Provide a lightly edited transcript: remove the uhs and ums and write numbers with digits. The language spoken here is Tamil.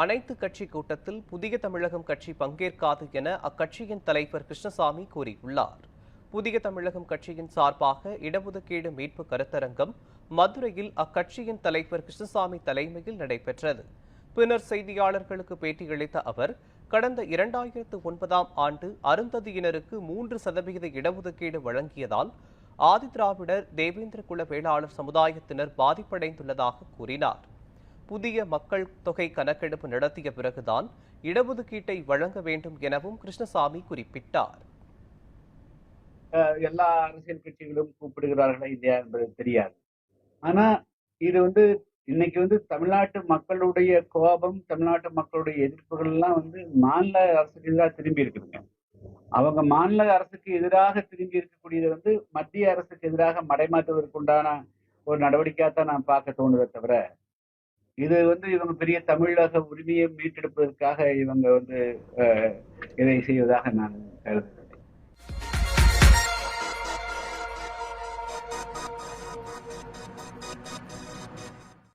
அனைத்து கட்சி கூட்டத்தில் புதிய தமிழகம் கட்சி பங்கேற்காது என அக்கட்சியின் தலைவர் கிருஷ்ணசாமி கூறியுள்ளார். புதிய தமிழகம் கட்சியின் சார்பாக இடஒதுக்கீடு மீட்பு கருத்தரங்கம் மதுரையில் அக்கட்சியின் தலைவர் கிருஷ்ணசாமி தலைமையில் நடைபெற்றது. பின்னர் செய்தியாளர்களுக்கு பேட்டியளித்த அவர், கடந்த 2009ஆம் ஆண்டு அருந்ததியினருக்கு 3% இடஒதுக்கீடு வழங்கியதால் ஆதிதிராவிடர் தேவேந்திர குல வேளாளர் சமுதாயத்தினர் பாதிப்படைந்துள்ளதாக கூறினார். புதிய மக்கள் தொகை கணக்கெடுப்பு நடத்திய பிறகுதான் இடஒதுக்கீட்டை வழங்க வேண்டும் எனவும் கிருஷ்ணசாமி குறிப்பிட்டார். எல்லா அரசியல் கட்சிகளும் கூப்பிடுகிறார்களா இல்லையா என்பது தெரியாது. ஆனா இது இன்னைக்கு தமிழ்நாட்டு மக்களுடைய கோபம், தமிழ்நாட்டு மக்களுடைய எதிர்ப்புகள் எல்லாம் மாநில அரசுக்கு எதிராக திரும்பி இருக்குதுங்க. அவங்க மாநில அரசுக்கு எதிராக திரும்பி இருக்கக்கூடியது மத்திய அரசுக்கு எதிராக மடைமாற்றுவதற்குண்டான ஒரு நடவடிக்கையாத்தான் நான் பார்க்க தோணுதே தவிர, இது இவங்க பெரிய தமிழக உரிமையை மீட்டெடுப்பதற்காக இவங்க இதை செய்வதாக நான் கருதுகிறேன்.